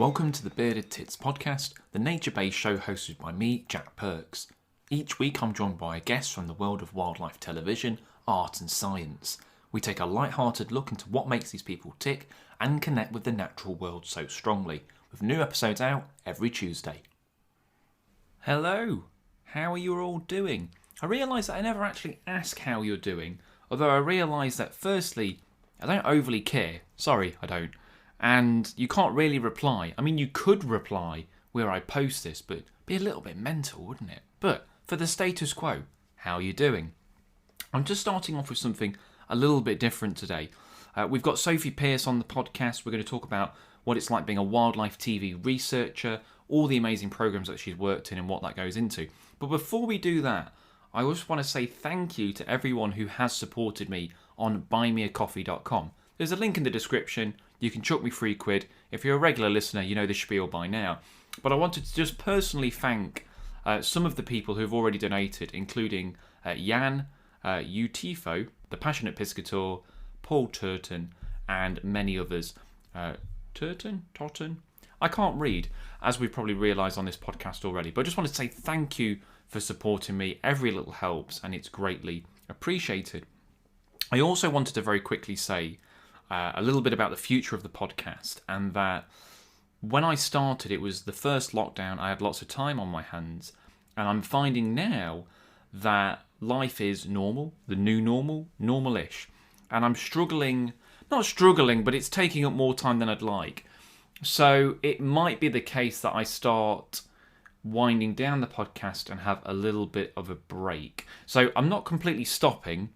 Welcome to the Bearded Tits podcast, the nature-based show hosted by me, Jack Perks. Each week I'm joined by a guest from the world of wildlife television, art and science. We take a light-hearted look into what makes these people tick and connect with the natural world so strongly, with new episodes out every Tuesday. Hello, how are you all doing? I realise that I never actually ask how you're doing, although I realise that firstly, I don't overly care. Sorry, I don't. And you can't really reply. I mean, you could reply where I post this, but it'd be a little bit mental, wouldn't it? But for the status quo, how are you doing? I'm just starting off with something a little bit different today. We've got Sophie Pierce on the podcast. We're going to talk about what it's like being a wildlife TV researcher, all the amazing programs that she's worked in and what that goes into. But before we do that, I just want to say thank you to everyone who has supported me on buymeacoffee.com. There's a link in the description. You can chuck me £3. If you're a regular listener, you know the spiel by now. But I wanted to just personally thank some of the people who've already donated, including Jan, Utifo, The Passionate Piscator, Paul Turton, and many others. Totten? I can't read, as we've probably realised on this podcast already. But I just want to say thank you for supporting me. Every little helps, and it's greatly appreciated. I also wanted to very quickly say a little bit about the future of the podcast, and that when I started, it was the first lockdown. I had lots of time on my hands, and I'm finding now that life is normal, the new normal, normal-ish, and I'm not struggling, but it's taking up more time than I'd like. So it might be the case that I start winding down the podcast and have a little bit of a break. So I'm not completely stopping,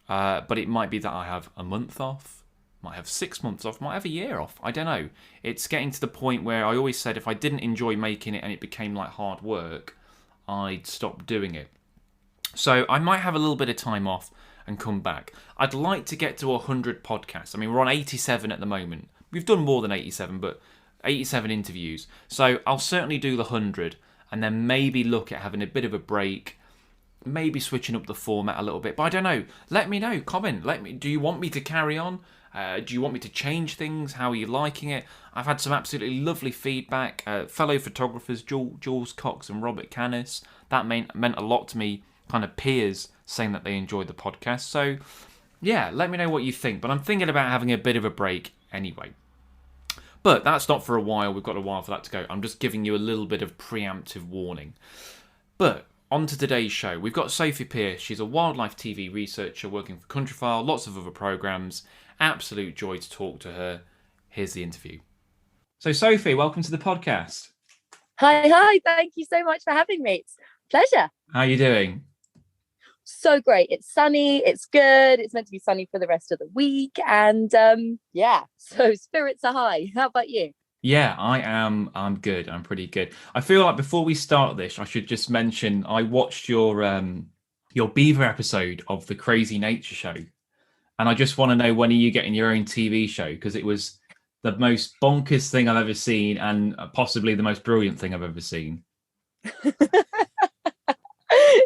but it might be that I have a month off, might have 6 months off, might have a year off. I don't know. It's getting to the point where I always said if I didn't enjoy making it and it became like hard work, I'd stop doing it. So I might have a little bit of time off and come back. I'd like to get to 100 podcasts. I mean, we're on 87 at the moment. We've done more than 87, but 87 interviews. So I'll certainly do the 100 and then maybe look at having a bit of a break, maybe switching up the format a little bit. But I don't know. Let me know. Comment. Do you want me to carry on? Do you want me to change things? How are you liking it? I've had some absolutely lovely feedback. Fellow photographers, Jules Cox and Robert Canis. That meant a lot to me, kind of peers saying that they enjoyed the podcast. So, yeah, let me know what you think. But I'm thinking about having a bit of a break anyway. But that's not for a while. We've got a while for that to go. I'm just giving you a little bit of preemptive warning. But on to today's show. We've got Sophie Pierce. She's a wildlife TV researcher working for Countryfile, lots of other programmes. Absolute joy to talk to her. Here's the interview. So Sophie, welcome to the podcast. Hi. Thank you so much for having me. It's a pleasure. How are you doing? So great. It's sunny. It's good. It's meant to be sunny for the rest of the week. And so spirits are high. How about you? Yeah, I'm good. I'm pretty good. I feel like before we start this, I should just mention I watched your beaver episode of the Crazy Nature Show. And I just want to know, when are you getting your own TV show? Because it was the most bonkers thing I've ever seen and possibly the most brilliant thing I've ever seen.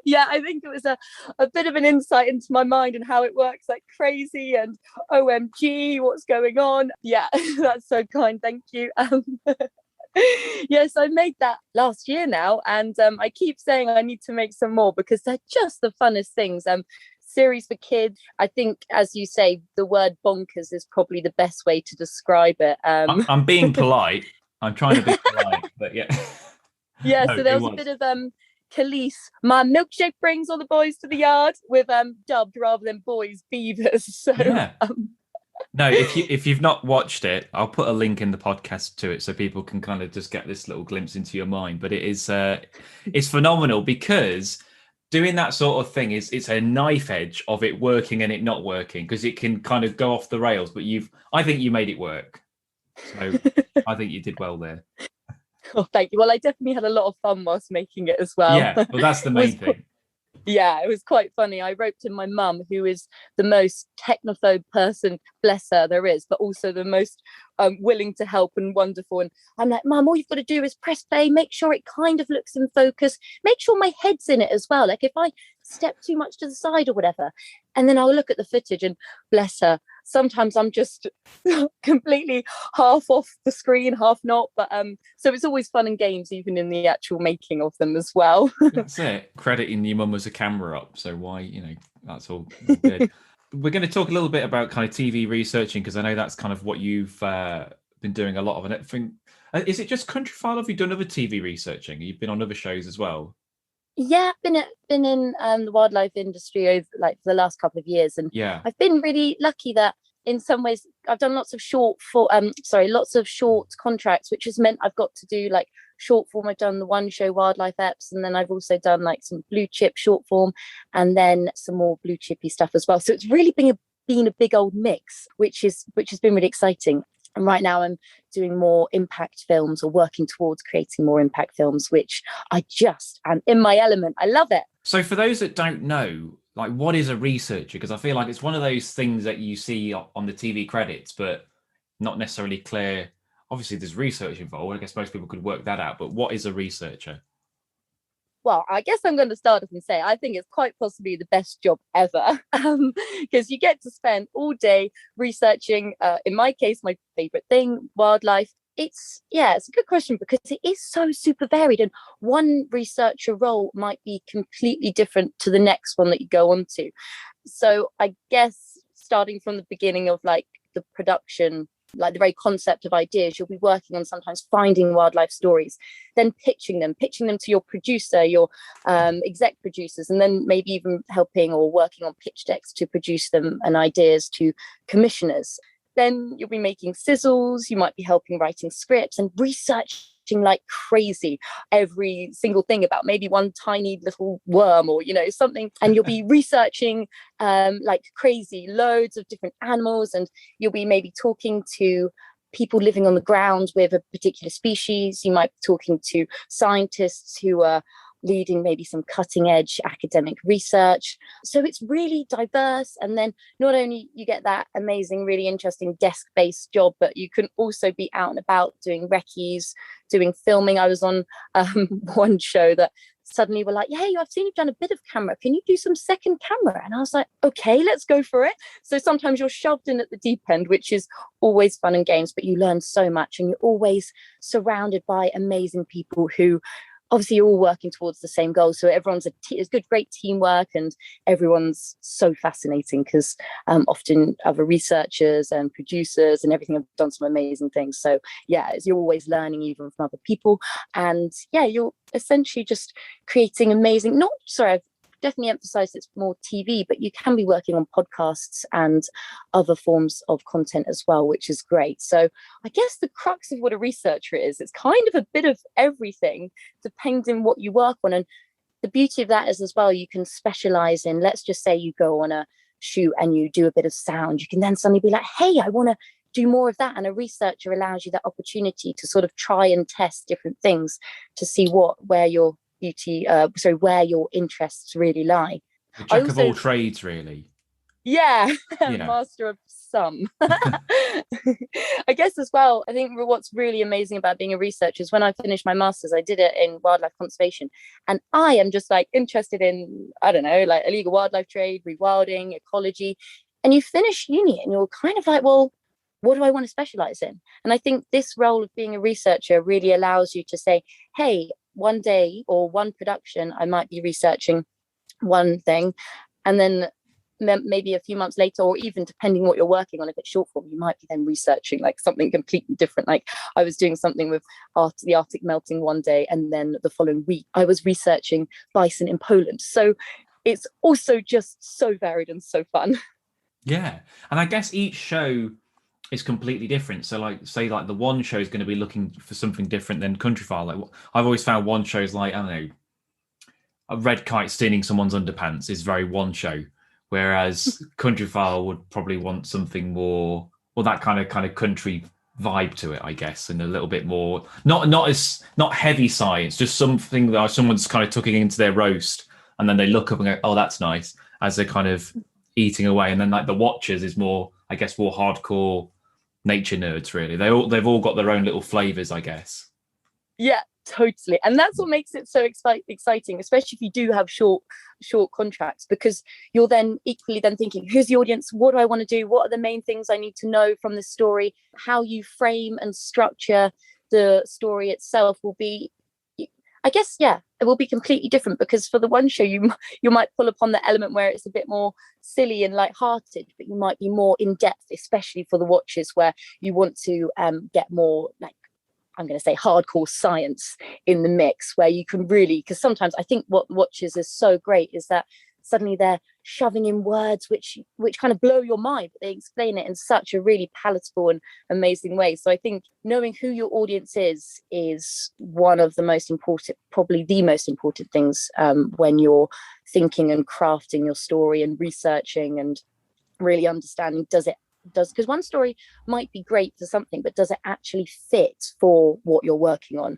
Yeah, I think it was a bit of an insight into my mind and how it works, like crazy and OMG, what's going on? Yeah, that's so kind. Thank you. Yes, I made that last year now. And I keep saying I need to make some more because they're just the funnest things. Series for kids. I think, as you say, the word bonkers is probably the best way to describe it. I'm being polite. I'm trying to be polite, but yeah. Yeah, no, so there was a bit of Khalees, my milkshake brings all the boys to the yard, with dubbed rather than boys beavers. So yeah. No, if you've not watched it, I'll put a link in the podcast to it so people can kind of just get this little glimpse into your mind. But it is it's phenomenal because doing that sort of thing it's a knife edge of it working and it not working, because it can kind of go off the rails. But I think you made it work. So I think you did well there. Oh, thank you. Well, I definitely had a lot of fun whilst making it as well. Yeah, well, that's the main thing. Yeah, it was quite funny. I roped in my mum, who is the most technophobe person, bless her, there is, but also the most willing to help and wonderful. And I'm like, Mum, all you've got to do is press play, make sure it kind of looks in focus, make sure my head's in it as well. Like if I step too much to the side or whatever, and then I'll look at the footage and bless her, sometimes I'm just completely half off the screen, half not. But so it's always fun and games, even in the actual making of them as well. That's it. Crediting your mum as a camera up. So why, that's all good. We're going to talk a little bit about kind of TV researching, because I know that's kind of what you've been doing a lot of. And I think, is it just Countryfile? Have you done other TV researching? You've been on other shows as well? Yeah, been in the wildlife industry over like the last couple of years, and yeah, I've been really lucky that in some ways I've done lots of short contracts, which has meant I've got to do like short form. I've done the one show Wildlife Eps, and then I've also done like some blue chip short form, and then some more blue chippy stuff as well. So it's really been a big old mix, which has been really exciting. And right now I'm doing more impact films, or working towards creating more impact films, which I just am in my element. I love it. So for those that don't know, like, what is a researcher? Because I feel like it's one of those things that you see on the TV credits, but not necessarily clear. Obviously, there's research involved. I guess most people could work that out. But what is a researcher? Well, I guess I'm going to start off and say I think it's quite possibly the best job ever, because you get to spend all day researching, in my case, my favorite thing, wildlife. It's a good question, because it is so super varied, and one researcher role might be completely different to the next one that you go on to. So I guess starting from the beginning of like the production, like the very concept of ideas, you'll be working on sometimes finding wildlife stories, then pitching them to your producer, your exec producers, and then maybe even helping or working on pitch decks to produce them and ideas to commissioners. Then you'll be making sizzles, you might be helping writing scripts and researching like crazy every single thing about maybe one tiny little worm or something, and you'll be researching like crazy loads of different animals, and you'll be maybe talking to people living on the ground with a particular species. You might be talking to scientists who are leading maybe some cutting edge academic research. So it's really diverse. And then not only you get that amazing, really interesting desk-based job, but you can also be out and about doing recce's, doing filming. I was on one show that suddenly were like, hey, I've seen you've done a bit of camera. Can you do some second camera? And I was like, okay, let's go for it. So sometimes you're shoved in at the deep end, which is always fun and games, but you learn so much, and you're always surrounded by amazing people who obviously you're all working towards the same goal. So everyone's it's good, great teamwork, and everyone's so fascinating, because often other researchers and producers and everything have done some amazing things. So yeah, you're always learning even from other people, and yeah, you're essentially just creating amazing. I've definitely emphasized it's more TV, but you can be working on podcasts and other forms of content as well, which is great. So I guess the crux of what a researcher is, it's kind of a bit of everything depending what you work on. And the beauty of that is as well, you can specialize in, let's just say you go on a shoot and you do a bit of sound, you can then suddenly be like, hey, I want to do more of that. And a researcher allows you that opportunity to sort of try and test different things to see where your interests really lie. The jack of all trades, really. Yeah, master of some. I guess as well, I think what's really amazing about being a researcher is when I finished my master's, I did it in wildlife conservation, and I am just like interested in, I don't know, like illegal wildlife trade, rewilding, ecology. And you finish uni and you're kind of like, well, what do I want to specialize in? And I think this role of being a researcher really allows you to say, hey, one day or one production, I might be researching one thing, and then maybe a few months later, or even depending what you're working on, if it's short form, you might be then researching like something completely different. Like I was doing something with the Arctic melting one day, and then the following week I was researching bison in Poland. So it's also just so varied and so fun. Yeah, and I guess each show is completely different. So like, say like the one show is going to be looking for something different than Countryfile. Like I've always found one show is like, I don't know, a red kite stealing someone's underpants is very one show, whereas Countryfile would probably want something more, or that kind of country vibe to it, I guess, and a little bit more not heavy science, just something that someone's kind of tucking into their roast, and then they look up and go, oh, that's nice, as they're kind of eating away. And then like the Watchers is more, I guess, more hardcore, nature nerds, really. They've all got their own little flavors, I guess. Yeah, totally. And that's what makes it so exciting, especially if you do have short contracts, because you're then equally then thinking, who's the audience? What do I want to do? What are the main things I need to know from this story? How you frame and structure the story itself will be, I guess, yeah, it will be completely different, because for the one show you might pull upon the element where it's a bit more silly and light-hearted, but you might be more in depth, especially for the watches where you want to get more, like, I'm going to say hardcore science in the mix, where you can really, because sometimes I think what watches is so great is that suddenly they're shoving in words which kind of blow your mind, but they explain it in such a really palatable and amazing way. So I think knowing who your audience is one of the most important, probably the most important things when you're thinking and crafting your story and researching and really understanding, because one story might be great for something, but does it actually fit for what you're working on?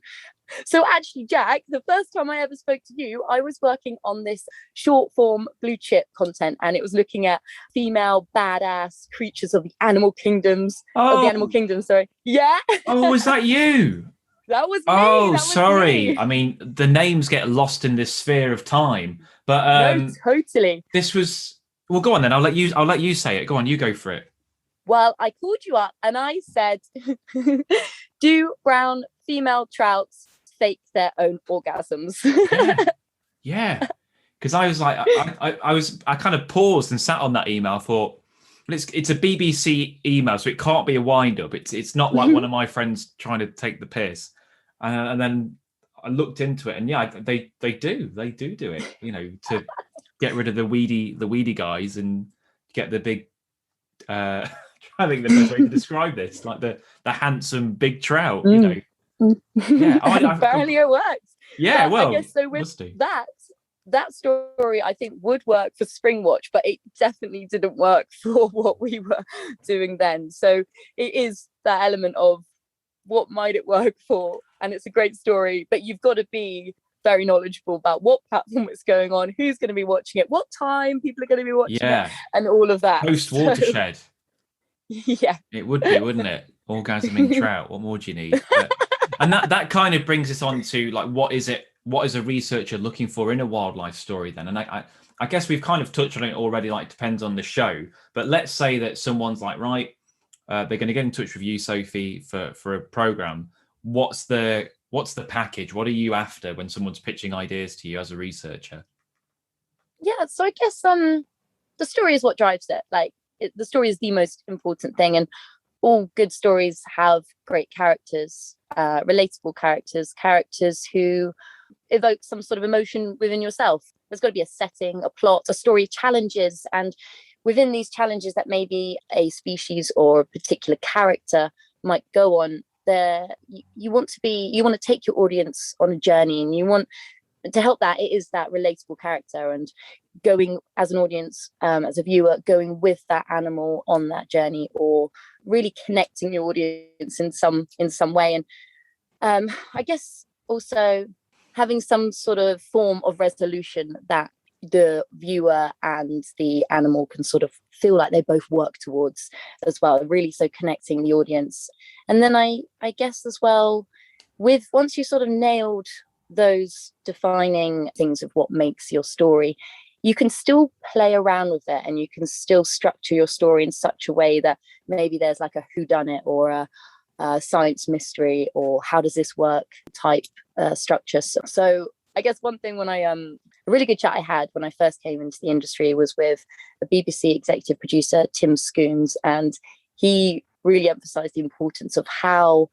So actually, Jack, the first time I ever spoke to you, I was working on this short form blue chip content, and it was looking at female badass creatures of the animal kingdoms. Of the animal kingdom, sorry. Yeah. Oh, was that you? That was me. Oh, that sorry. Was me. I mean, the names get lost in this sphere of time. But No, totally. this was, well, go on then. I'll let you say it. Go on, you go for it. Well, I called you up and I said, do brown female trouts fake their own orgasms? Yeah. Because I was like, I kind of paused and sat on that email. I thought, well, it's a BBC email, so it can't be a wind up. It's not like one of my friends trying to take the piss. And then I looked into it, and yeah, they do it. You know, to get rid of the weedy guys and get the big. I think the best way to describe this, like the handsome big trout, you know. Yeah, apparently it works. Yeah, but well, I guess so. With that story, I think would work for Springwatch, but it definitely didn't work for what we were doing then. So it is that element of what might it work for, and it's a great story, but you've got to be very knowledgeable about what platform it's going on, who's going to be watching it, what time people are going to be watching it, and all of that. Post watershed. Yeah, it would be, wouldn't it? Orgasming trout. What more do you need? And that kind of brings us on to, like, what is a researcher looking for in a wildlife story then? And I guess we've kind of touched on it already, like, depends on the show, but let's say that someone's like, right, they're going to get in touch with you, Sophie, for a program. What's the package? What are you after when someone's pitching ideas to you as a researcher? Yeah, so I guess the story is what drives it. Like, the story is the most important thing, and all good stories have great characters, relatable characters who evoke some sort of emotion within yourself. There's got to be a setting, a plot, a story, challenges, and within these challenges that maybe a species or a particular character might go on, you want to take your audience on a journey, and you want to help that. It is that relatable character, and going as an audience, as a viewer, going with that animal on that journey, or really connecting your audience in some way. And I guess also having some sort of form of resolution that the viewer and the animal can sort of feel like they both work towards as well, really, so connecting the audience. And then I guess as well, with once you sort of nailed those defining things of what makes your story, you can still play around with it, and you can still structure your story in such a way that maybe there's like a whodunit or a science mystery, or how does this work type structure. So I guess one thing, when a really good chat I had when I first came into the industry was with a BBC executive producer, Tim Scoones, and he really emphasized the importance of how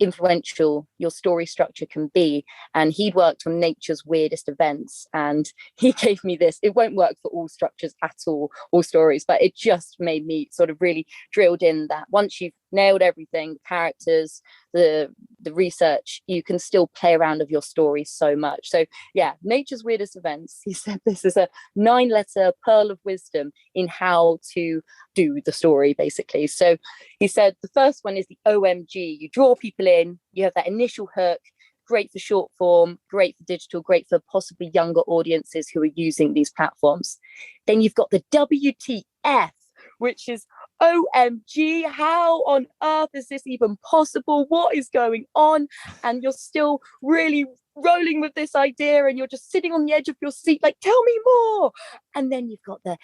influential your story structure can be. And he'd worked on nature's weirdest events, and he gave me this. It won't work for all structures at all stories, but it just made me sort of really drilled in that once you've nailed everything, the characters, the research, you can still play around with your story so much. So yeah, nature's weirdest events, he said, this is a 9-letter pearl of wisdom in how to do the story, basically. So he said the first one is the OMG. You draw people in, you have that initial hook, great for short form, great for digital, great for possibly younger audiences who are using these platforms. Then you've got the WTF, which is OMG, how on earth is this even possible? What is going on? And you're still really rolling with this idea and you're just sitting on the edge of your seat, like, tell me more. And then you've got the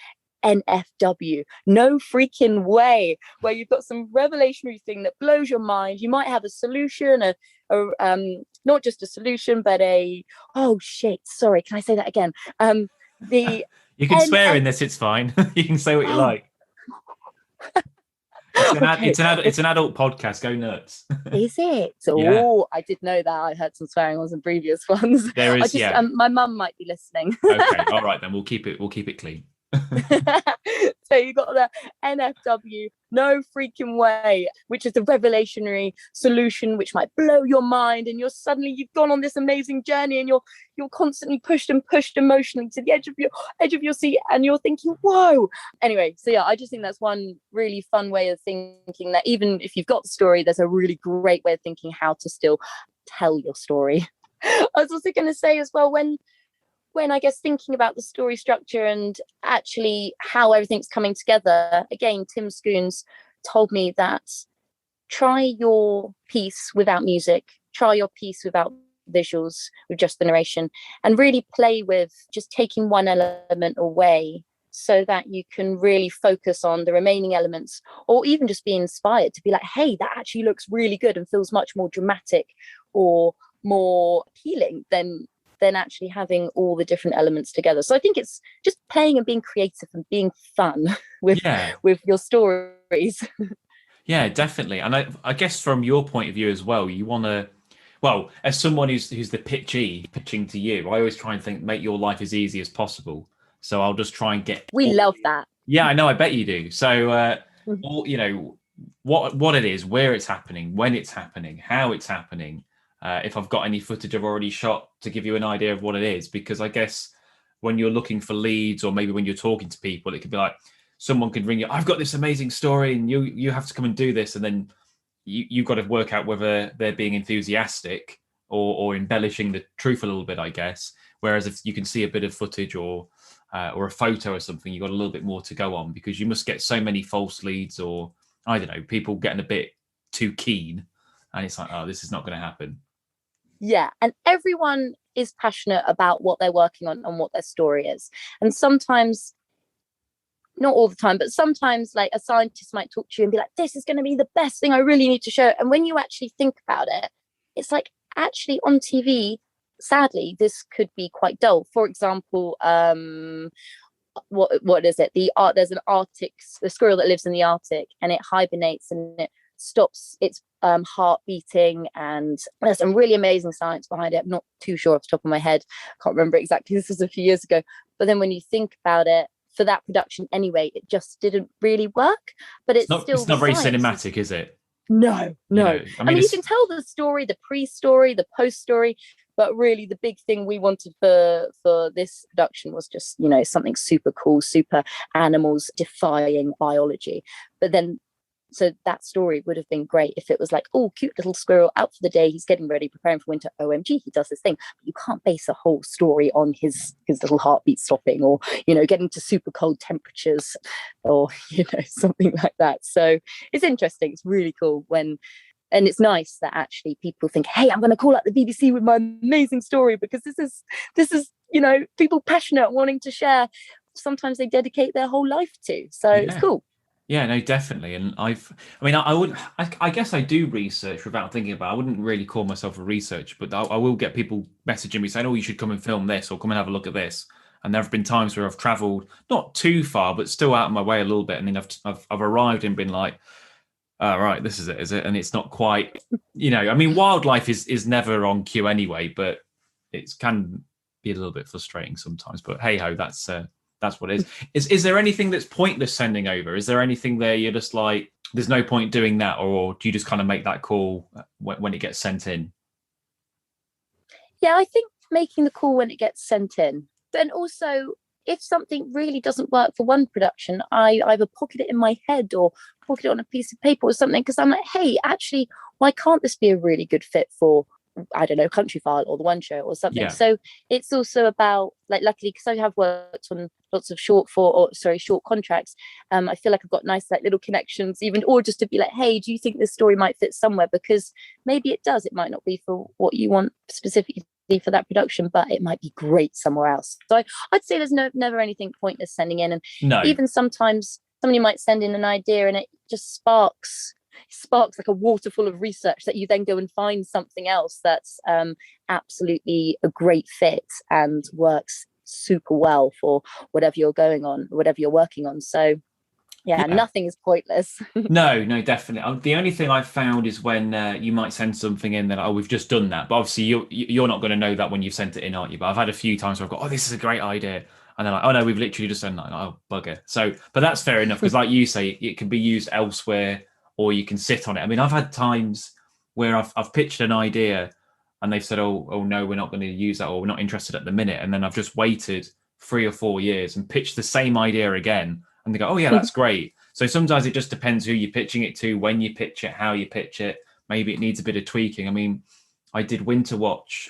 NFW, no freaking way, where you've got some revelationary thing that blows your mind. You might have a solution, not just a solution, but oh shit, sorry, can I say that again? The You can swear in this, it's fine. You can say what you like. It's an adult podcast. Go nuts. Is it? Yeah. Oh, I did know that. I heard some swearing on some previous ones. There is, yeah. My mum might be listening. Okay, all right then. We'll keep it clean. So you got the NFW, no freaking way, which is the revelationary solution which might blow your mind, and you've gone on this amazing journey, and you're constantly pushed emotionally to the edge of your seat, and you're thinking, whoa. Anyway, so yeah, I just think that's one really fun way of thinking, that even if you've got the story, there's a really great way of thinking how to still tell your story. I was also going to say as well, when I guess thinking about the story structure and actually how everything's coming together, again, Tim Scoons told me that try your piece without music, try your piece without visuals, with just the narration, and really play with just taking one element away so that you can really focus on the remaining elements, or even just be inspired to be like, hey, that actually looks really good and feels much more dramatic or more appealing than actually having all the different elements together. So I think it's just playing and being creative and being fun with your stories. Yeah, definitely. And I guess from your point of view as well, you want to, well, as someone who's the pitching to you, I always try and think, make your life as easy as possible. So I'll just try and love that. Yeah, I know. I bet you do. So, what it is, where it's happening, when it's happening, how it's happening. If I've got any footage I've already shot to give you an idea of what it is, because I guess when you're looking for leads, or maybe when you're talking to people, it could be like someone could ring you, I've got this amazing story and you have to come and do this. And then you've got to work out whether they're being enthusiastic or embellishing the truth a little bit, I guess. Whereas if you can see a bit of footage or a photo or something, you've got a little bit more to go on, because you must get so many false leads, or I don't know, people getting a bit too keen. And it's like, oh, this is not going to happen. Yeah, and everyone is passionate about what they're working on and what their story is. And sometimes, not all the time, but sometimes like a scientist might talk to you and be like, this is going to be the best thing, I really need to show. And when you actually think about it, it's like, actually on TV, sadly, this could be quite dull. For example, what is it? There's a squirrel that lives in the Arctic, and it hibernates and it stops its heart beating, and there's some really amazing science behind it. I'm not too sure off the top of my head, can't remember exactly, this was a few years ago. But then when you think about it, for that production anyway, it just didn't really work. But it's not very cinematic, is it? No. I mean, you can tell the story, the pre-story, the post-story, but really the big thing we wanted for this production was just, something super cool, super animals defying biology. But then, so that story would have been great if it was like, oh, cute little squirrel out for the day, he's getting ready, preparing for winter, OMG, he does this thing. But you can't base a whole story on his little heartbeat stopping, or getting to super cold temperatures, or something like that. So it's interesting, it's really cool and it's nice that actually people think, hey, I'm going to call up the BBC with my amazing story, because this is people passionate, wanting to share. Sometimes they dedicate their whole life to. So It's cool. Yeah, no, definitely. And I guess I do research without thinking about it. I wouldn't really call myself a researcher, but I will get people messaging me saying, oh, you should come and film this, or come and have a look at this. And there have been times where I've traveled not too far, but still out of my way a little bit. And then I've arrived and been like, oh, right, this is it? And it's not quite, I mean, wildlife is never on cue anyway, but it can be a little bit frustrating sometimes. But hey ho, that's what it is. Is there anything that's pointless sending over? Is there anything there you're just like, there's no point doing that, or do you just kind of make that call when it gets sent in? Yeah, I think making the call when it gets sent in. Then also, if something really doesn't work for one production, I either pocket it in my head or pocket it on a piece of paper or something, because I'm like, hey, actually, why can't this be a really good fit for I don't know, Country File or The One Show or something. Yeah. So it's also about, like, luckily, because I have worked on lots of short contracts, I feel like I've got nice like little connections, even, or just to be like, hey, do you think this story might fit somewhere? Because maybe it does. It might not be for what you want specifically for that production, but it might be great somewhere else. So I'd say there's never anything pointless sending in. And No. even sometimes somebody might send in an idea and it just sparks like a waterfall of research that you then go and find something else that's absolutely a great fit and works super well for whatever you're working on. So yeah. Nothing is pointless. No, definitely. The only thing I've found is when you might send something in that, oh, we've just done that. But obviously you're not going to know that when you've sent it in, aren't you? But I've had a few times where I've got, oh, this is a great idea. And they're like, oh no, we've literally just done that. Oh, bugger. So, but that's fair enough, because like you say, it can be used elsewhere, or you can sit on it. I mean, I've had times where I've pitched an idea and they've said, oh no, we're not going to use that, or we're not interested at the minute. And then I've just waited 3 or 4 years and pitched the same idea again. And they go, oh yeah, that's great. So sometimes it just depends who you're pitching it to, when you pitch it, how you pitch it. Maybe it needs a bit of tweaking. I mean, I did Winter Watch,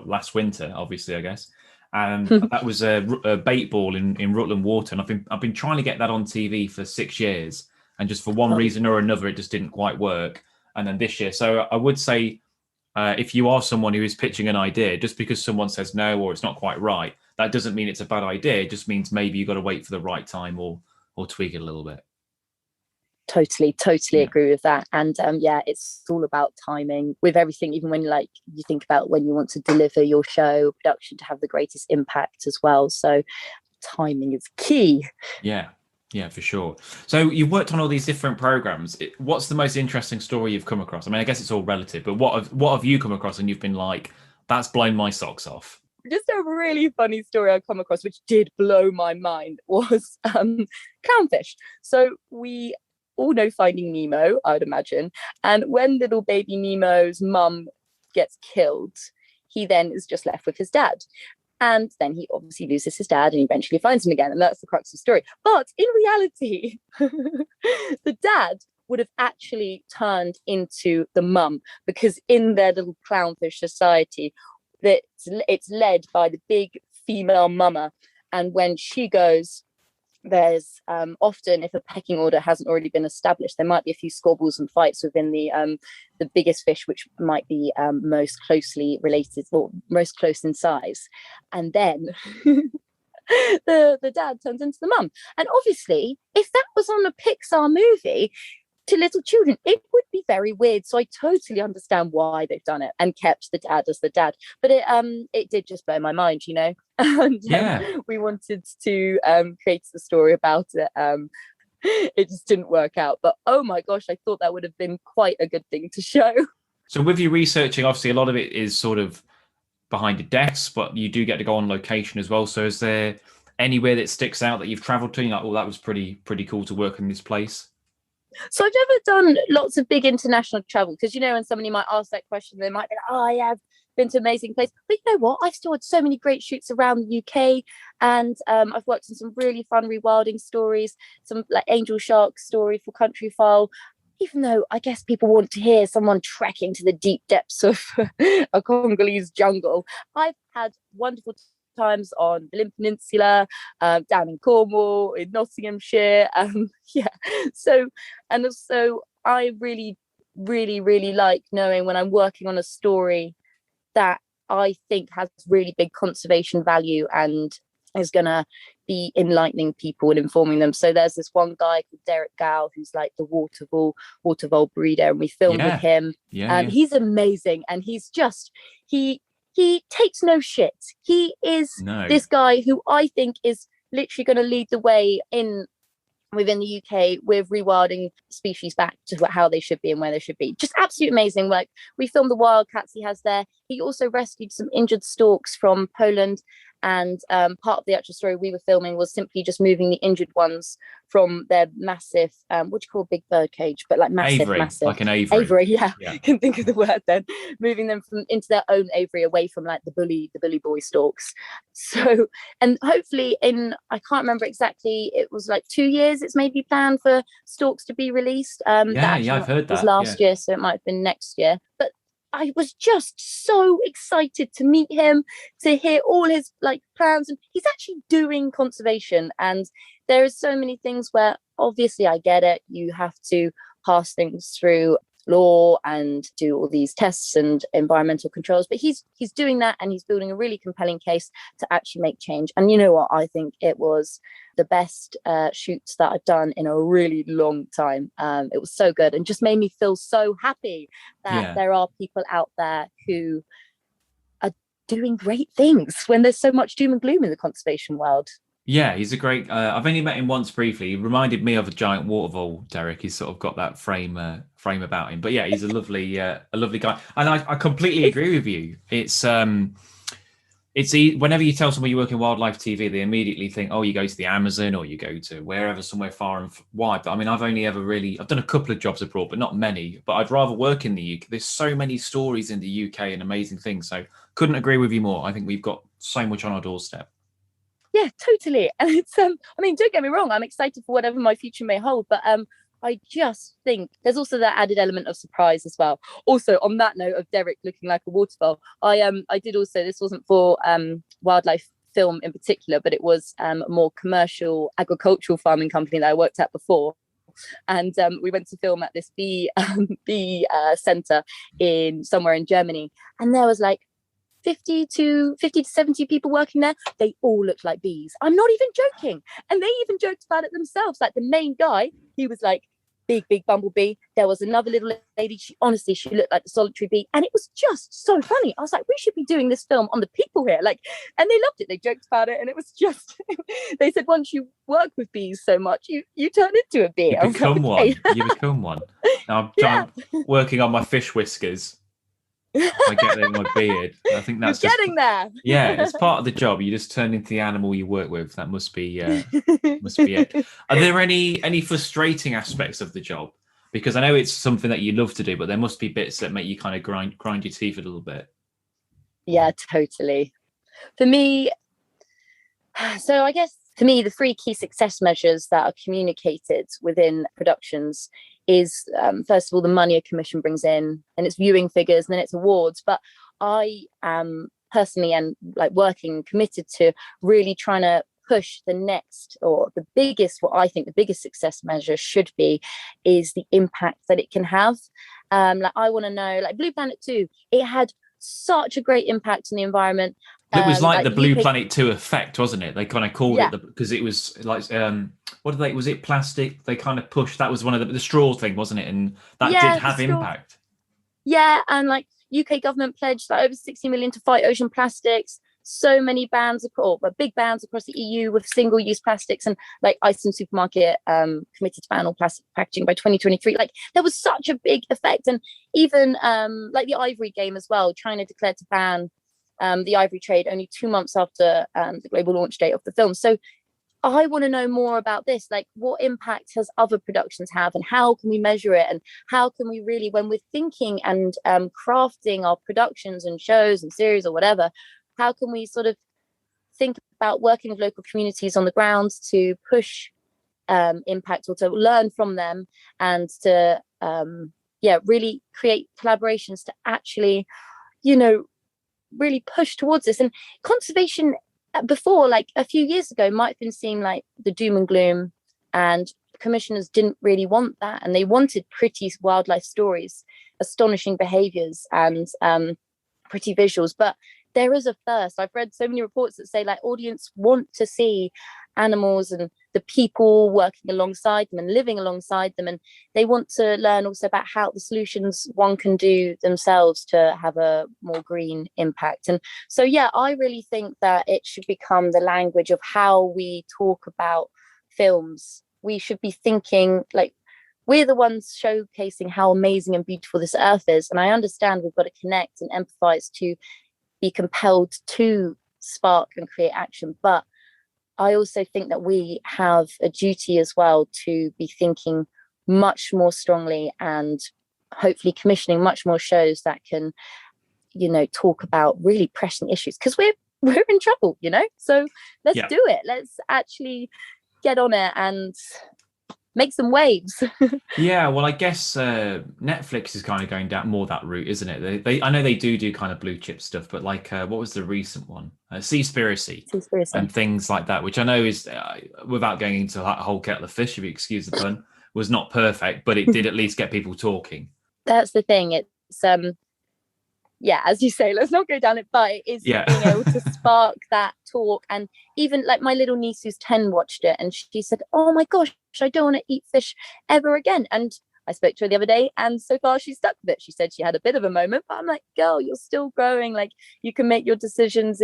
last winter, obviously, I guess. And that was a bait ball in Rutland Water. And I've been trying to get that on TV for 6 years. And just for one reason or another, it just didn't quite work. And then this year. So I would say, if you are someone who is pitching an idea, just because someone says no or it's not quite right, that doesn't mean it's a bad idea. It just means maybe you've got to wait for the right time or tweak it a little bit. Totally agree with that. And it's all about timing with everything, even when you think about when you want to deliver your show production to have the greatest impact as well. So timing is key. Yeah, for sure. So you've worked on all these different programs. What's the most interesting story you've come across? I mean, I guess it's all relative, but what have you come across and you've been like, that's blown my socks off? Just a really funny story I come across, which did blow my mind, was clownfish. So we all know Finding Nemo, I would imagine. And when little baby Nemo's mum gets killed, he then is just left with his dad. And then he obviously loses his dad and eventually finds him again. And that's the crux of the story. But in reality, the dad would have actually turned into the mum, because in their little clownfish society, it's led by the big female mama. And when she goes, there's often, if a pecking order hasn't already been established, there might be a few squabbles and fights within the biggest fish, which might be most closely related or most close in size. And then the dad turns into the mum. And obviously, if that was on a Pixar movie to little children, it would be very weird. So I totally understand why they've done it and kept the dad as the dad. But it did just blow my mind, and we wanted to create a story about it. It just didn't work out. But oh my gosh, I thought that would have been quite a good thing to show. So with you researching, obviously a lot of it is sort of behind the desk, but you do get to go on location as well. So is there anywhere that sticks out that you've traveled to? You're like, oh, that was pretty cool to work in this place? So I've never done lots of big international travel, because when somebody might ask that question, they might be like, oh yeah, I've been to amazing places. But you know what, I've still had so many great shoots around the UK, and I've worked on some really fun rewilding stories, some like angel shark story for Country File, even though I guess people want to hear someone trekking to the deep depths of a Congolese jungle. I've had wonderful times on the Limb Peninsula, down in Cornwall, in Nottinghamshire. So I really, really, really like knowing when I'm working on a story that I think has really big conservation value and is going to be enlightening people and informing them. So there's this one guy called Derek Gow, who's like the water vole breeder, and we filmed with him. He's amazing, and he's just he takes no shit. He is this guy who I think is literally going to lead the way within the UK with rewilding species back to how they should be and where they should be. Just absolutely amazing. Like, we filmed the wildcats he has there. He also rescued some injured storks from Poland. And part of the actual story we were filming was simply just moving the injured ones from their massive, what do you call a big bird cage? But like massive. Like an aviary. Aviary, yeah. Can think of the word then. Moving them into their own aviary, away from like the bully boy storks. So, and hopefully I can't remember exactly, it was like 2 years it's maybe planned for storks to be released. I've heard that. It was last year, so it might have been next year. But I was just so excited to meet him, to hear all his like plans, and he's actually doing conservation. And there are so many things where obviously I get it, you have to pass things through law and do all these tests and environmental controls, but he's doing that, and he's building a really compelling case to actually make change. And you know what, I think it was the best shoots that I've done in a really long time. It was so good and just made me feel so happy that there are people out there who are doing great things when there's so much doom and gloom in the conservation world. Yeah, he's a great. I've only met him once briefly. He reminded me of a giant waterfall, Derek. He's sort of got that frame about him. But yeah, he's a lovely guy. And I completely agree with you. Whenever you tell someone you work in wildlife TV, they immediately think, oh, you go to the Amazon or you go to wherever, somewhere far and wide. But I mean, I've done a couple of jobs abroad, but not many. But I'd rather work in the UK. There's so many stories in the UK and amazing things. So couldn't agree with you more. I think we've got so much on our doorstep. Yeah, totally. And it's I mean, don't get me wrong, I'm excited for whatever my future may hold, but I just think there's also that added element of surprise as well. Also, on that note of Derek looking like a waterfall, I did also, this wasn't for wildlife film in particular, but it was a more commercial agricultural farming company that I worked at before. And we went to film at this bee center in somewhere in Germany, and there was like 50 to 70 people working there. They all looked like bees. I'm not even joking. And they even joked about it themselves. Like the main guy, he was like big bumblebee. There was another little lady. She looked like the solitary bee. And it was just so funny. I was like, we should be doing this film on the people here. Like, and they loved it. They joked about it. And it was just, they said, once you work with bees so much, you turn into a bee. You become one. You become one. Now I'm working on my fish whiskers. I get it in my beard. I think that's You're getting there. Yeah, it's part of the job. You just turn into the animal you work with. That must be it. Are there any frustrating aspects of the job? Because I know it's something that you love to do, but there must be bits that make you kind of grind your teeth a little bit. Yeah, totally. For me, so I guess for me, the three key success measures that are communicated within productions is first of all the money a commission brings in, and its viewing figures, and then its awards. But I am personally and like working committed to really trying to push the next, or the biggest, what I think the biggest success measure should be, is the impact that it can have. Like I want to know, like Blue Planet 2, it had such a great impact on the environment. It was like the Blue Planet 2 effect, wasn't it? They kind of called it because it was like, was it plastic? They kind of pushed, that was one of the straw thing, wasn't it? And that did have impact. Yeah, and like UK government pledged like over 60 million to fight ocean plastics. So many bans, big bans across the EU with single-use plastics, and like Iceland Supermarket committed to ban all plastic packaging by 2023. Like there was such a big effect, and even like the Ivory game as well. China declared to ban the ivory trade only 2 months after the global launch date of the film. So I want to know more about this. Like, what impact has other productions have, and how can we measure it? And how can we really, when we're thinking and crafting our productions and shows and series or whatever, how can we sort of think about working with local communities on the ground to push impact, or to learn from them, and to really create collaborations to actually, really push towards this. And conservation before, like a few years ago, might have been seen like the doom and gloom, and commissioners didn't really want that, and they wanted pretty wildlife stories, astonishing behaviors, and pretty visuals. But there is a thirst. I've read so many reports that say like audience want to see animals and the people working alongside them and living alongside them, and they want to learn also about how the solutions one can do themselves to have a more green impact. And so I really think that it should become the language of how we talk about films. We should be thinking like we're the ones showcasing how amazing and beautiful this earth is, and I understand we've got to connect and empathize to be compelled to spark and create action, but I also think that we have a duty as well to be thinking much more strongly, and hopefully commissioning much more shows that can, talk about really pressing issues, because we're in trouble, so let's do it. Let's actually get on it and make some waves. Yeah, well, I guess Netflix is kind of going down more that route, isn't it? I know they do kind of blue chip stuff, but like, what was the recent one? Seaspiracy Conspiracy. and things like that, which I know is, without going into that whole kettle of fish, if you excuse the pun, was not perfect, but it did at least get people talking. That's the thing. It's yeah, as you say, let's not go down it, but it is Yeah. being able to spark that talk. And even like my little niece who's 10 watched it and she said, oh my gosh, I don't want to eat fish ever again. And I spoke to her the other day and so far she's stuck with it. She said she had a bit of a moment, but I'm like, girl, you're still growing. Like you can make your decisions.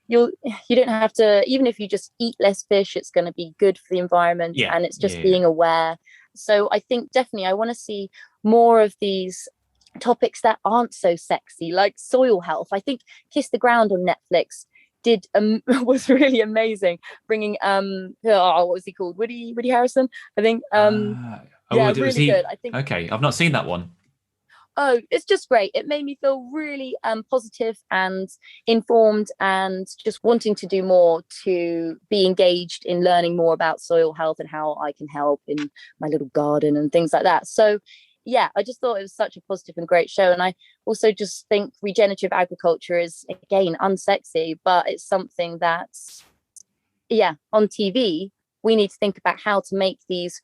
You don't have to, even if you just eat less fish, it's going to be good for the environment. Yeah. And it's just Yeah. being aware. So I think definitely I want to see more of these topics that aren't so sexy, like soil health. I think Kiss the Ground on Netflix did was really amazing, bringing what was he called, Woody Harrison, I think. Yeah, Was really good. he? I think, Okay, I've not seen that one. oh, it's just great. It made me feel really positive and informed and just wanting to do more, to be engaged in learning more about soil health and how I can help in my little garden and things like that. So yeah, I just thought it was such a positive and great show. And I also just think regenerative agriculture is, again, unsexy, but it's something that's, yeah, on TV, we need to think about how to make these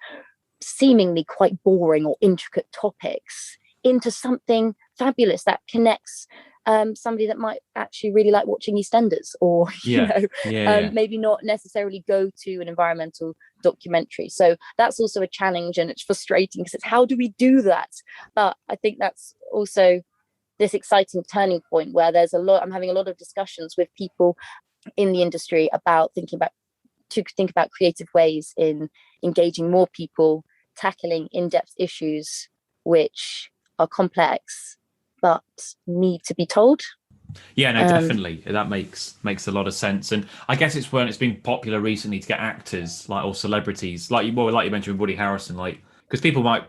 seemingly quite boring or intricate topics into something fabulous that connects somebody that might actually really like watching EastEnders, or Yeah. Yeah. maybe not necessarily go to an environmental documentary. So that's also a challenge, and it's frustrating because it's how do we do that? But I think that's also this exciting turning point where I'm having a lot of discussions with people in the industry about think about creative ways in engaging more people, tackling in-depth issues which are complex but need to be told. Yeah, no, definitely. That makes a lot of sense, and I guess it's been popular recently to get actors like, or celebrities like you mentioned Woody Harrison, like, because people might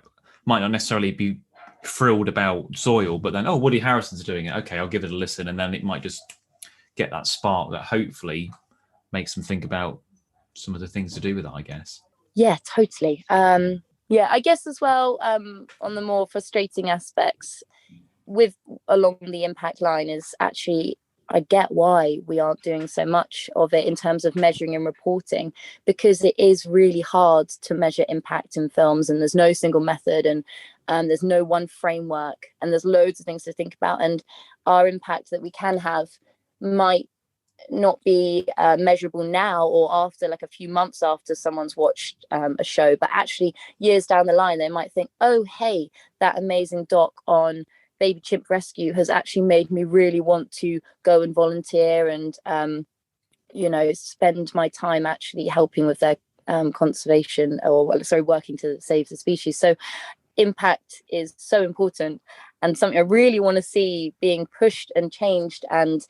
not necessarily be thrilled about soil, but then, oh, Woody Harrison's doing it, okay, I'll give it a listen, and then it might just get that spark that hopefully makes them think about some of the things to do with it, I guess. Yeah, totally. Yeah, I guess as well, on the more frustrating aspects with along the impact line is actually, I get why we aren't doing so much of it in terms of measuring and reporting, because it is really hard to measure impact in films, and there's no single method, and there's no one framework, and there's loads of things to think about, and our impact that we can have might not be measurable now or after, like a few months after someone's watched a show, but actually years down the line they might think, oh hey, that amazing doc on baby chimp rescue has actually made me really want to go and volunteer and spend my time actually helping with their conservation, or sorry, working to save the species. So impact is so important and something I really want to see being pushed and changed and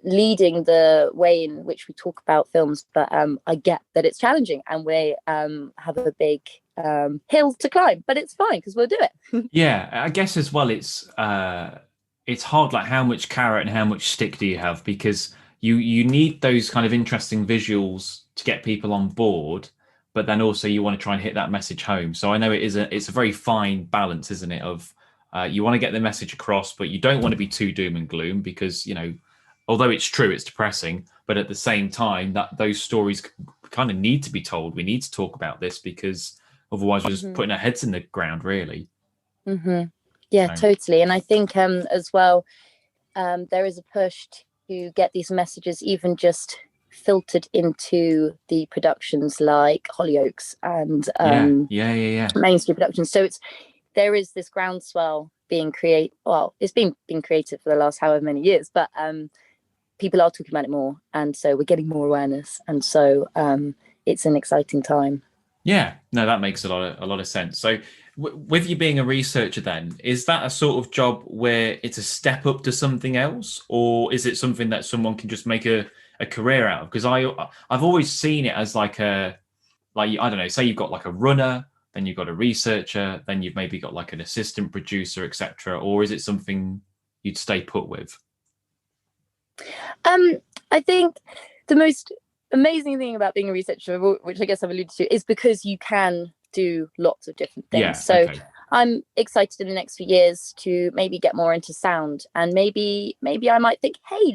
leading the way in which we talk about films. But I get that it's challenging and we have a big hill to climb, but it's fine because we'll do it. Yeah, I guess as well it's hard, like how much carrot and how much stick do you have, because you need those kind of interesting visuals to get people on board, but then also you want to try and hit that message home. So I know it's a very fine balance, isn't it, of you want to get the message across, but you don't want to be too doom and gloom, because although it's true, it's depressing, but at the same time that those stories kind of need to be told. We need to talk about this because otherwise we're just putting our heads in the ground, really. Yeah, So, totally. And I think as well, there is a push to get these messages even just filtered into the productions like Hollyoaks and yeah. mainstream productions. So there is this groundswell being created. Well, it's been created for the last however many years, but people are talking about it more, and so we're getting more awareness, and so it's an exciting time. Yeah, no, that makes a lot of sense. So, with you being a researcher, then is that a sort of job where it's a step up to something else, or is it something that someone can just make a career out of? Because I've always seen it as like I don't know, say you've got like a runner, then you've got a researcher, then you've maybe got like an assistant producer, etc. Or is it something you'd stay put with? I think the most amazing thing about being a researcher, which I guess I've alluded to, is because you can do lots of different things. Yeah. So Okay. I'm excited in the next few years to maybe get more into sound, and maybe I might think, hey,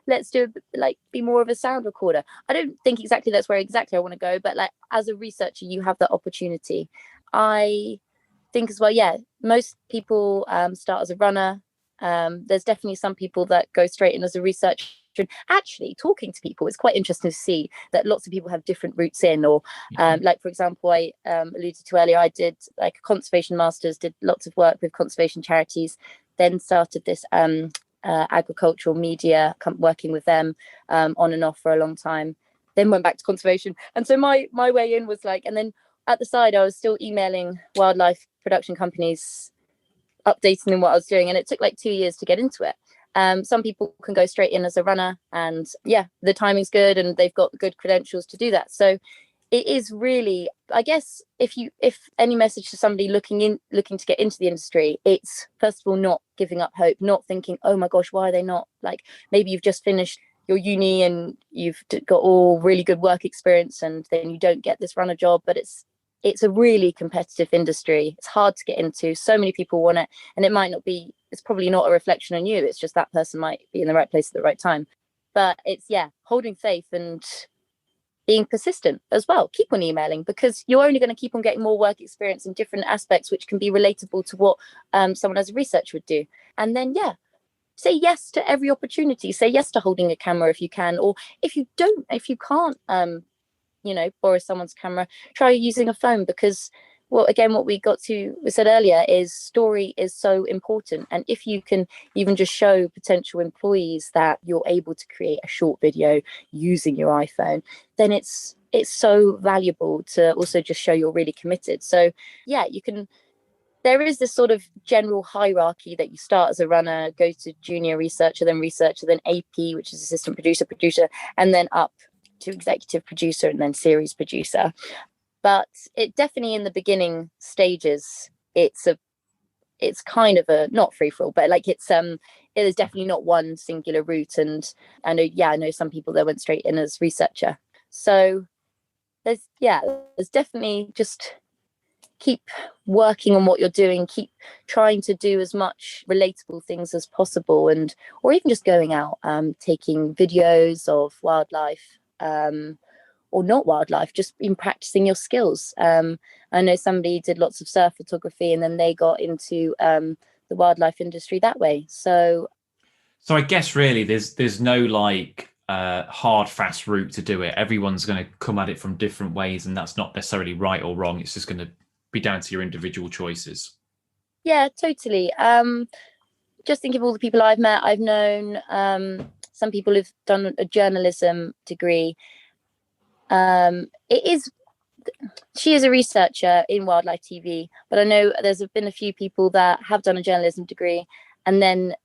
let's do like be more of a sound recorder. I don't think exactly that's where exactly I want to go, but like as a researcher, you have that opportunity. I think as well, yeah, most people start as a runner. There's definitely some people that go straight in as a researcher. Actually, talking to people, it's quite interesting to see that lots of people have different routes in. Or, like for example, I alluded to earlier, I did like a conservation masters, did lots of work with conservation charities, then started this agricultural media, working with them on and off for a long time. Then went back to conservation, and so my way in was like, and then at the side, I was still emailing wildlife production companies, updating them what I was doing, and it took like 2 years to get into it. Some people can go straight in as a runner, and yeah, the timing's good, and they've got good credentials to do that. So it is really, I guess, if any message to somebody looking to get into the industry, it's first of all not giving up hope, not thinking, oh my gosh, why are they not, like maybe you've just finished your uni and you've got all really good work experience, and then you don't get this runner job, but it's a really competitive industry. It's hard to get into. So many people want it, and it's probably not a reflection on you. It's just that person might be in the right place at the right time. But it's, yeah, holding faith and being persistent as well. Keep on emailing, because you're only going to keep on getting more work experience in different aspects, which can be relatable to what someone as a researcher would do. And then, yeah, say yes to every opportunity. Say yes to holding a camera if you can, or if you can't, borrow someone's camera, try using a phone, because well, again, what we said earlier is story is so important. And if you can even just show potential employees that you're able to create a short video using your iPhone, then it's so valuable to also just show you're really committed. So yeah, there is this sort of general hierarchy that you start as a runner, go to junior researcher, then AP, which is assistant producer, and then up to executive producer and then series producer. But it definitely, in the beginning stages, it's kind of a not free for all, but like it is definitely not one singular route. And I know some people that went straight in as researcher. So there's definitely just keep working on what you're doing, keep trying to do as much relatable things as possible, or even just going out, taking videos of wildlife, or not wildlife, just in practicing your skills. I know somebody did lots of surf photography, and then they got into the wildlife industry that way. So I guess really there's no like hard fast route to do it. Everyone's going to come at it from different ways, and that's not necessarily right or wrong. It's just going to be down to your individual choices. Yeah, totally. Just think of all the people I've met. I've known some people who've done a journalism degree. She is a researcher in wildlife TV, but I know there's been a few people that have done a journalism degree, and then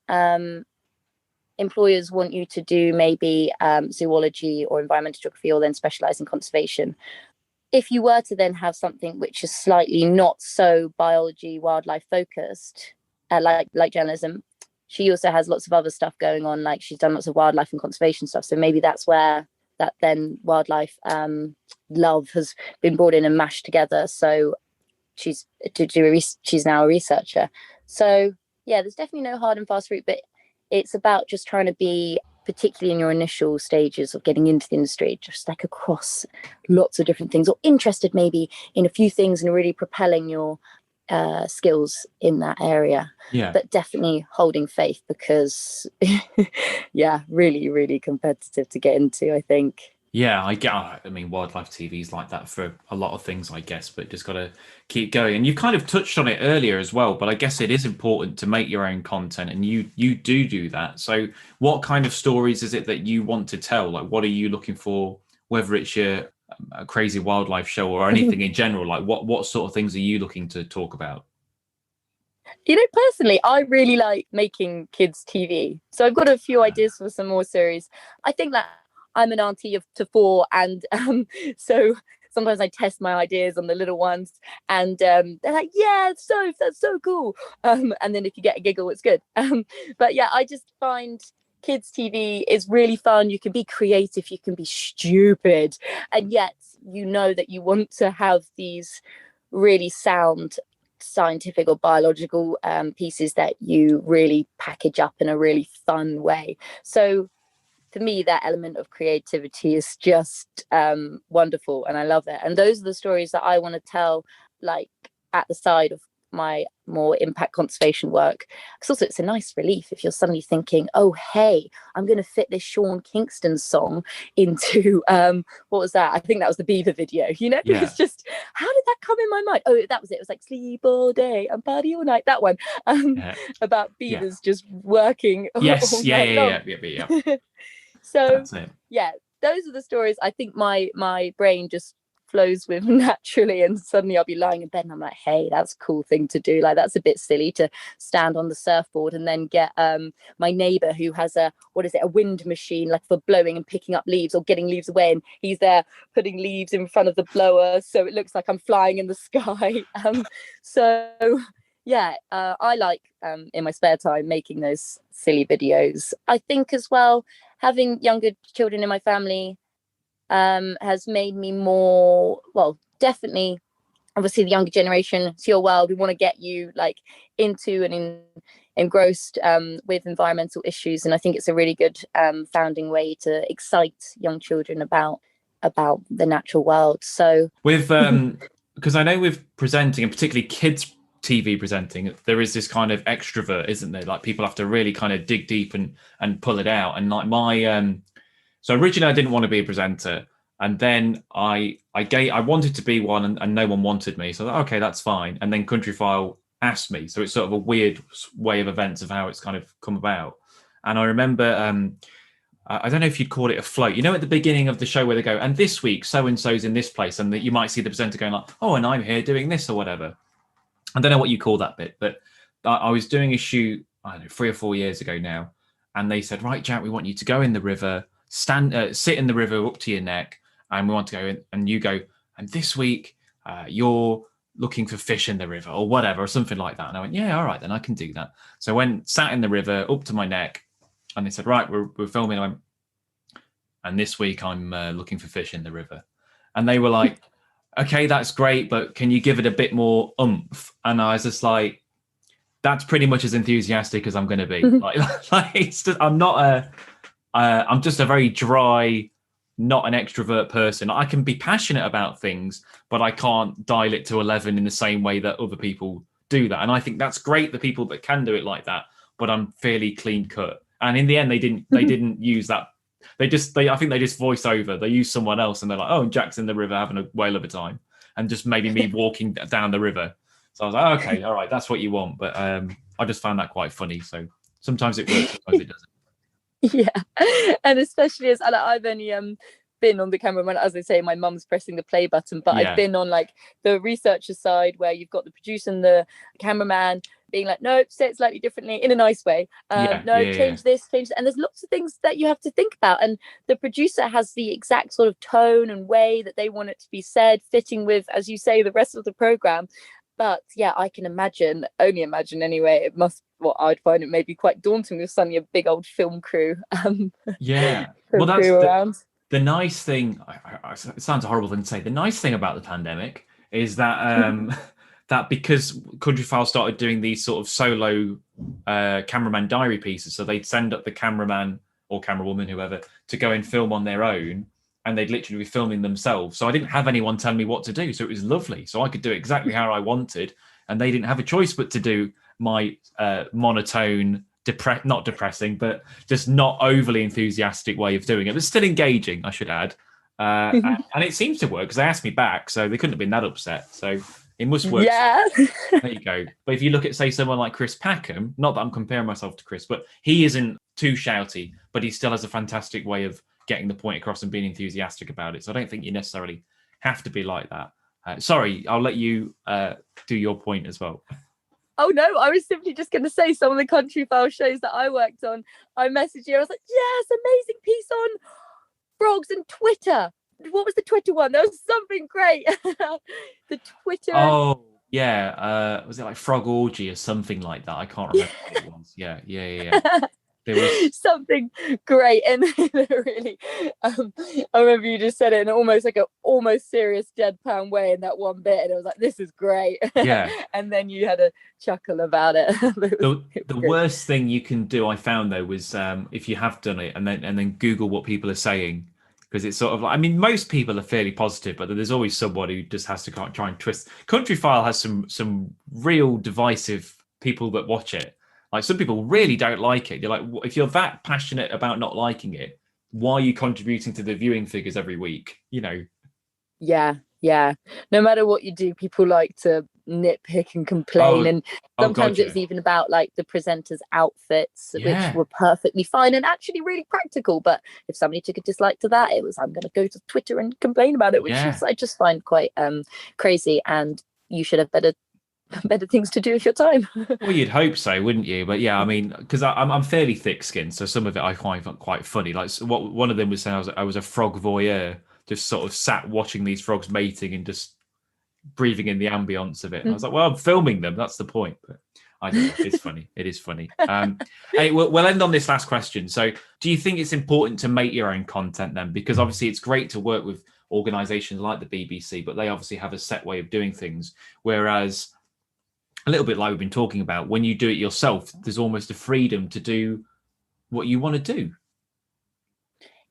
employers want you to do maybe zoology or environmental geography, or then specialize in conservation. If you were to then have something which is slightly not so biology, wildlife focused, like journalism, she also has lots of other stuff going on. Like she's done lots of wildlife and conservation stuff. So maybe that's where that then wildlife love has been brought in and mashed together. So she's now a researcher. So yeah, there's definitely no hard and fast route, but it's about just trying to be, particularly in your initial stages of getting into the industry, just like across lots of different things, or interested maybe in a few things and really propelling your skills in that area. Yeah. But definitely holding faith, because yeah, really, really competitive to get into, I think. Yeah, I mean, wildlife TV is like that for a lot of things, I guess, but just got to keep going. And you kind of touched on it earlier as well, but I guess it is important to make your own content, and you do that. So what kind of stories is it that you want to tell? Like, what are you looking for, whether it's your a crazy wildlife show or anything in general? Like, what sort of things are you looking to talk about? Personally, I really like making kids TV. So I've got a few ideas for some more series. I think that I'm an auntie to four, and so sometimes I test my ideas on the little ones, and they're like, "Yeah, that's so cool." And then if you get a giggle, it's good. But yeah, I just find kids TV is really fun. You can be creative, you can be stupid, and yet you know that you want to have these really sound scientific or biological pieces that you really package up in a really fun way. So for me, that element of creativity is just wonderful, and I love it. And those are the stories that I want to tell, like at the side of my more impact conservation work. Because also, it's a nice relief if you're suddenly thinking, "Oh, hey, I'm going to fit this Sean Kingston song into what was that? I think that was the Beaver video. You know, Yeah. it's just how did that come in my mind? Oh, that was it. It was like sleep all day and party all night. That one Yeah. about Yeah. beavers just working Yes. all Yeah. night Yeah. long. Yeah. Yeah. Yeah. Yeah. So That's it. yeah, those are the stories I think my brain just flows with naturally, and suddenly I'll be lying in bed and I'm like, hey, that's a cool thing to do. Like, that's a bit silly to stand on the surfboard and then get my neighbor who has a wind machine, like for blowing and picking up leaves or getting leaves away, and he's there putting leaves in front of the blower so it looks like I'm flying in the sky. So yeah, I like in my spare time making those silly videos. I think as well, having younger children in my family has made me more, well, definitely, obviously the younger generation, it's your world, we want to get you like into and engrossed with environmental issues, and I think it's a really good founding way to excite young children about the natural world. So With because I know with presenting, and particularly kids TV presenting, there is this kind of extrovert, isn't there? Like, people have to really kind of dig deep and pull it out. And like so originally I didn't want to be a presenter, and then I wanted to be one, and no one wanted me. So I thought, okay, that's fine. And then Countryfile asked me, so it's sort of a weird way of events of how it's kind of come about. And I remember I don't know if you'd call it a float. You know, at the beginning of the show where they go, and this week so and so's in this place, and that you might see the presenter going like, oh, and I'm here doing this or whatever. I don't know what you call that bit, but I was doing a shoot, I don't know, 3 or 4 years ago now, and they said, right, Jack, we want you to go in the river, sit in the river up to your neck, and we want to go in, and you go, and this week you're looking for fish in the river or whatever, or something like that. And I went, yeah, all right, then I can do that. So I went, sat in the river up to my neck, and they said, right, we're filming. I went, and this week I'm looking for fish in the river. And they were like, okay, that's great, but can you give it a bit more oomph? And I was just like, that's pretty much as enthusiastic as I'm going to be. Like it's just, I'm just a very dry, not an extrovert person. I can be passionate about things, but I can't dial it to 11 in the same way that other people do that. And I think that's great, the people that can do it like that, but I'm fairly clean cut. And in the end, they didn't use that. I think they just voice over. They use someone else, and they're like, oh, Jack's in the river having a whale of a time, and just maybe me walking down the river. So I was like, okay, all right, that's what you want. But I just found that quite funny. So sometimes it works, sometimes it doesn't. Yeah, and especially as I've only been on the camera when, as I say, my mum's pressing the play button, but I've been on like the researcher side where you've got the producer and the cameraman being like, no, say it slightly differently in a nice way. Change this, change that. And there's lots of things that you have to think about. And the producer has the exact sort of tone and way that they want it to be said, fitting with, as you say, the rest of the program. But yeah, I can only imagine anyway, it must, well, I'd find it maybe quite daunting with suddenly a big old film crew. Well, that's the nice thing. It sounds a horrible thing to say. The nice thing about the pandemic is that that because Countryfile started doing these sort of solo cameraman diary pieces, so they'd send up the cameraman or camerawoman, whoever, to go and film on their own, and they'd literally be filming themselves. So I didn't have anyone tell me what to do, so it was lovely. So I could do exactly how I wanted, and they didn't have a choice but to do my monotone, not depressing, but just not overly enthusiastic way of doing it. But still engaging, I should add. And it seems to work, because they asked me back, so they couldn't have been that upset. So it must work. Yeah. There you go. But if you look at, say, someone like Chris Packham, not that I'm comparing myself to Chris, but he isn't too shouty, but he still has a fantastic way of getting the point across and being enthusiastic about it. So I don't think you necessarily have to be like that. Sorry, I'll let you do your point as well. Oh no, I was simply just going to say, some of the Countryfile shows that I worked on, I messaged you, I was like, yes, amazing piece on frogs and Twitter. What was the Twitter one? There was something great. The Twitter. Oh, yeah. Was it like Frog Orgy or something like that? I can't remember what it was. Yeah. There was something great and really I remember you just said it in almost like a almost serious deadpan way in that one bit, and it was like, this is great. yeah. And then you had a chuckle about it. The Good. worst thing you can do, I found though, was if you have done it and then Google what people are saying, because it's sort of like, I mean, most people are fairly positive, but there's always someone who just has to try and twist. Country File has some real divisive people that watch it. Like some people really don't like it. You're like, if you're that passionate about not liking it, why are you contributing to the viewing figures every week? You know? Yeah, yeah. No matter what you do, people like to nitpick and complain. Oh, And oh God, sometimes it yeah, was even about like the presenters' outfits, which yeah, were perfectly fine and actually really practical. But if somebody took a dislike to that, it was, I'm going to go to Twitter and complain about it, which is, yeah. I just find quite crazy. And you should have better things to do with your time. Well, you'd hope so, wouldn't you? But yeah, I mean, because I'm fairly thick-skinned, so some of it I find quite funny. Like what one of them was saying, I was a frog voyeur, just sort of sat watching these frogs mating and just breathing in the ambience of it. And I was like, well, I'm filming them. That's the point. But I don't know. It's funny. It is funny. Hey, we'll end on this last question. So, do you think it's important to make your own content then? Because obviously, it's great to work with organisations like the BBC, but they obviously have a set way of doing things, whereas a little bit like we've been talking about, when you do it yourself, there's almost a freedom to do what you want to do.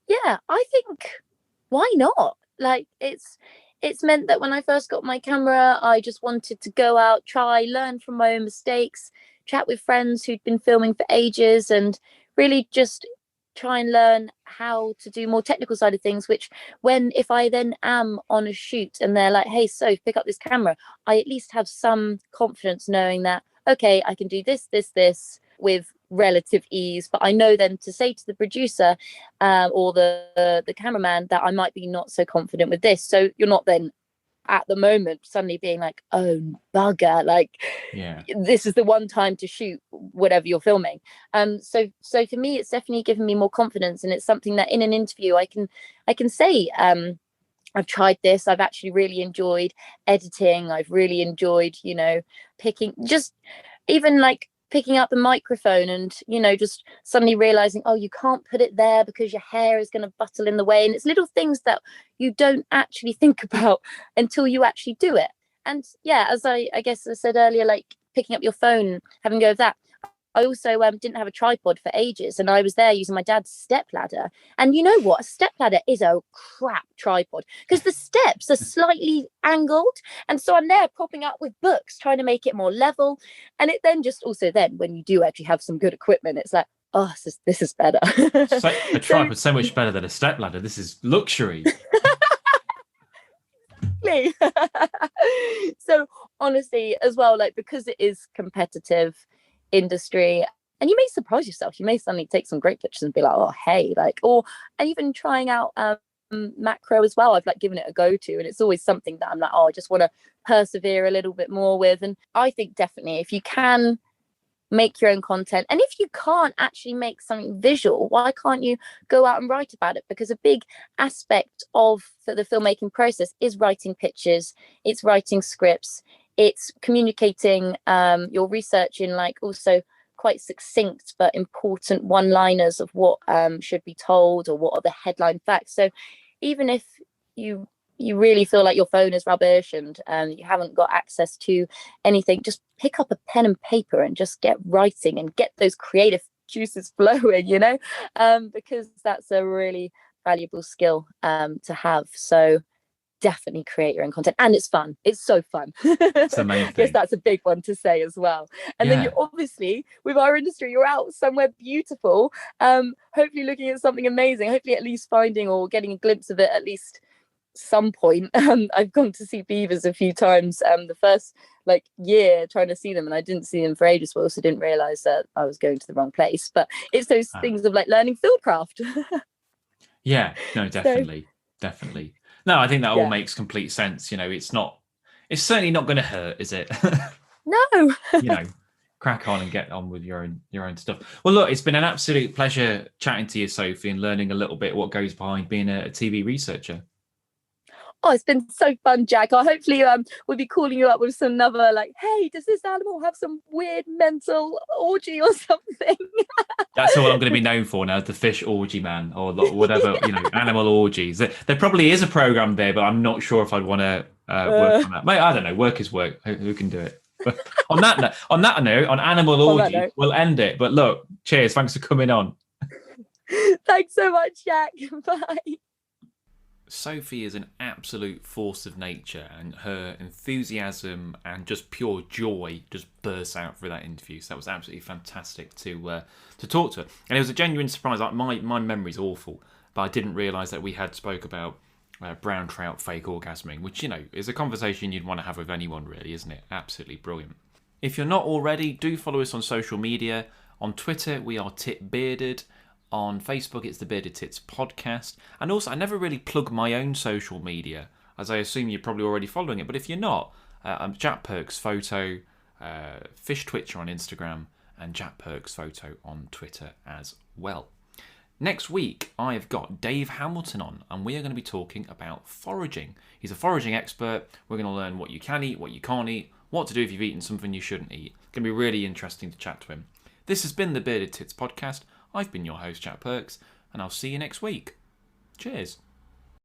Yeah, I think, why not? Like it's meant that when I first got my camera, I just wanted to go out, try, learn from my own mistakes, chat with friends who'd been filming for ages, and really just try and learn how to do more technical side of things, which when if I then am on a shoot and they're like, hey, so pick up this camera, I at least have some confidence knowing that, okay, I can do this with relative ease. But I know then to say to the producer or the cameraman that I might be not so confident with this. So you're not then at the moment suddenly being like, oh bugger, like Yeah. this is the one time to shoot whatever you're filming. So for me it's definitely given me more confidence, and it's something that in an interview I can say, I've tried this, I've actually really enjoyed editing, I've really enjoyed, picking, just even like picking up the microphone and just suddenly realizing, oh, you can't put it there because your hair is going to buttle in the way. And it's little things that you don't actually think about until you actually do it. And yeah, as I guess I said earlier, like picking up your phone, having a go of that, I also didn't have a tripod for ages, and I was there using my dad's step ladder. And you know what? A step ladder is a crap tripod because the steps are slightly angled. And so I'm there propping up with books, trying to make it more level. And it then just also then when you do actually have some good equipment, it's like, oh, this is better. So, a So tripod so much better than a stepladder. This is luxury. so honestly as well, like because it is competitive industry, and you may surprise yourself, you may suddenly take some great pictures and be like, oh hey, like, or and even trying out macro as well, I've like given it a go to, and it's always something that I'm like, oh, I just want to persevere a little bit more with. And I think definitely if you can make your own content, and if you can't actually make something visual, why can't you go out and write about it? Because a big aspect of the filmmaking process is writing pictures, it's writing scripts, it's communicating your research in like also quite succinct but important one-liners of what should be told, or what are the headline facts. So even if you really feel like your phone is rubbish and you haven't got access to anything, just pick up a pen and paper and just get writing and get those creative juices flowing, because that's a really valuable skill to have. So definitely create your own content, and it's fun, it's so fun. It's the main I guess thing. that's a big one to say as well. And then Yeah. you're obviously, with our industry, you're out somewhere beautiful, hopefully looking at something amazing, hopefully at least finding or getting a glimpse of it at least some point. I've gone to see beavers a few times, the first like year trying to see them, and I didn't see them for ages, but also didn't realize that I was going to the wrong place. But it's those things of like learning fieldcraft. Yeah, no, So definitely. No, I think that all yeah, makes complete sense. It's certainly not going to hurt, is it? no. you know, Crack on and get on with your own stuff. Well, look, it's been an absolute pleasure chatting to you, Sophie, and learning a little bit what goes behind being a TV researcher. Oh, it's been so fun, Jack. I hopefully we'll be calling you up with some another like, hey, does this animal have some weird mental orgy or something? That's all I'm going to be known for now, the fish orgy man, or whatever, animal orgies. There probably is a program there, but I'm not sure if I'd want to work on that. Mate, I don't know. Work is work. Who can do it? But on that note, on animal orgies, we'll end it. But look, cheers. Thanks for coming on. Thanks so much, Jack. Bye. Sophie is an absolute force of nature, and her enthusiasm and just pure joy just bursts out through that interview. So that was absolutely fantastic to talk to her, and it was a genuine surprise. Like my memory's awful, but I didn't realise that we had spoke about brown trout fake orgasming, which is a conversation you'd want to have with anyone, really, isn't it? Absolutely brilliant. If you're not already, do follow us on social media. On Twitter, we are Tit Bearded. On Facebook, it's the Bearded Tits Podcast. And also, I never really plug my own social media, as I assume you're probably already following it. But if you're not, I'm Jack Perks Photo, Fish Twitcher on Instagram, and Jack Perks Photo on Twitter as well. Next week, I have got Dave Hamilton on, and we are going to be talking about foraging. He's a foraging expert. We're going to learn what you can eat, what you can't eat, what to do if you've eaten something you shouldn't eat. It's going to be really interesting to chat to him. This has been the Bearded Tits Podcast. I've been your host, Jack Perks, and I'll see you next week. Cheers.